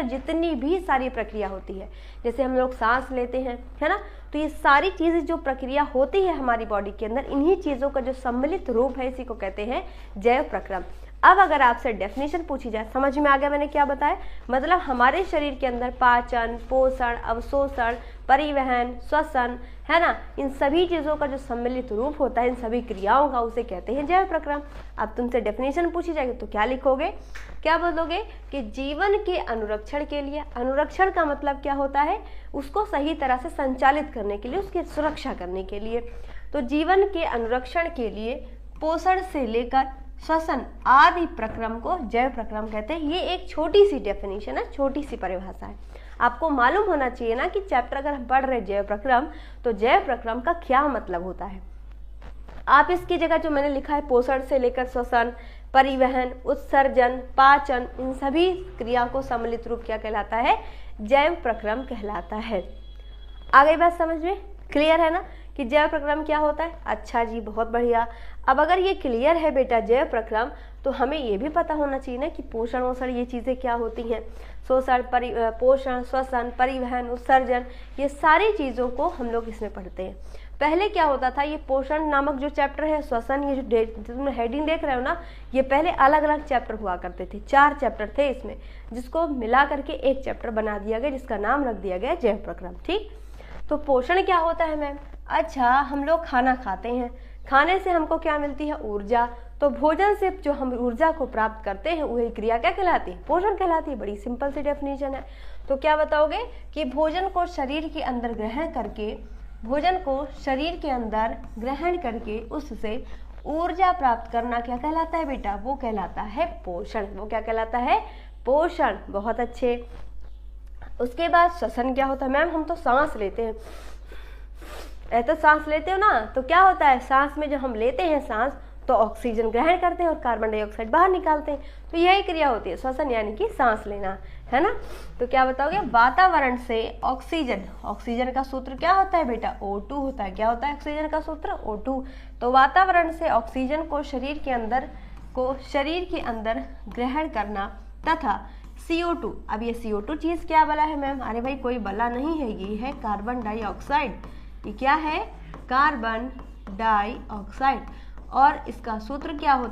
अंदर जितनी भी सारी प्रक्रिया होती है, जैसे हम लोग सांस लेते हैं, है ना, तो ये सारी चीज़ें जो प्रक्रिया होती है हमारी बॉडी के अंदर, इन्हीं चीज़ों का जो सम्मिलित रूप है इसी को कहते हैं जैव प्रक्रम। अब अगर आपसे डेफिनेशन पूछी जाए, समझ में आ गया मैंने क्या बताया? मतलब हमारे शरीर के अंदर पाचन, पोषण, अवशोषण, परिवहन, श्वसन, है ना, इन सभी चीज़ों का जो सम्मिलित रूप होता है, इन सभी क्रियाओं का, उसे कहते हैं जैव प्रक्रम। अब तुमसे डेफिनेशन पूछी जाएगी तो क्या लिखोगे, क्या बोलोगे कि जीवन के अनुरक्षण के लिए, अनुरक्षण का मतलब क्या होता है, उसको सही तरह से संचालित करने के लिए, उसकी सुरक्षा करने के लिए। तो जीवन के अनुरक्षण के लिए पोषण से लेकर श्वसन आदि प्रक्रम को जैव प्रक्रम कहते हैं। ये एक छोटी सी डेफिनेशन है, छोटी सी परिभाषा है। आपको मालूम होना चाहिए ना कि चैप्टर अगर हम पढ़ रहे हैं जैव प्रक्रम, तो जैव प्रक्रम का क्या मतलब होता है। आप इसकी जगह जो मैंने लिखा है पोषण से लेकर श्वसन, परिवहन, उत्सर्जन, पाचन, इन सभी क्रिया को सम्मिलित रूप क्या कहलाता है, जैव प्रक्रम कहलाता है। आ गई बात समझ में? क्लियर है ना कि जैव प्रक्रम क्या होता है? अच्छा जी, बहुत बढ़िया। अब अगर ये क्लियर है बेटा जैव प्रक्रम, तो हमें ये भी पता होना चाहिए ना कि पोषण वोषण ये चीज़ें क्या होती हैं। पोषण, श्वसन, परिवहन, उत्सर्जन, ये सारी चीज़ों को हम लोग इसमें पढ़ते हैं। पहले क्या होता था, ये पोषण नामक जो चैप्टर है, श्वसन, ये जो तुम हेडिंग देख रहे हो ना, ये पहले अलग अलग चैप्टर हुआ करते थे, 4 चैप्टर थे इसमें, जिसको मिला करके एक चैप्टर बना दिया गया, जिसका नाम रख दिया गया जैव प्रक्रम। ठीक, तो पोषण क्या होता है मैम? अच्छा, हम लोग खाना खाते हैं, खाने से हमको क्या मिलती है, ऊर्जा। तो भोजन से जो हम ऊर्जा को प्राप्त करते हैं वही क्रिया क्या कहलाती है, पोषण कहलाती है। बड़ी सिंपल सी डेफिनेशन है। तो क्या बताओगे कि भोजन को शरीर के अंदर ग्रहण करके, भोजन को शरीर के अंदर ग्रहण करके उससे ऊर्जा प्राप्त करना क्या कहलाता है बेटा, वो कहलाता है पोषण। वो क्या कहलाता है, पोषण। बहुत अच्छे। उसके बाद श्वसन क्या होता है मैम? हम तो सांस लेते हैं, तो सांस लेते हो ना, तो क्या होता है, सांस में जब हम लेते हैं सांस, तो ऑक्सीजन ग्रहण करते हैं और कार्बन डाइऑक्साइड बाहर निकालते हैं। तो यही क्रिया होती है श्वसन, यानी कि सांस लेना, है ना। तो क्या बताओगे, वातावरण से ऑक्सीजन, ऑक्सीजन का सूत्र क्या होता है बेटा, O2 होता है। क्या होता है ऑक्सीजन का सूत्र, O2। तो वातावरण से ऑक्सीजन को शरीर के अंदर ग्रहण करना तथा CO2, अब ये CO2 चीज़ क्या बला है मैम? अरे भाई कोई बला नहीं है, ये है कार्बन डाइऑक्साइड। ये क्या है, कार्बन डाइऑक्साइड। और इसका सूत्र क्या होता है,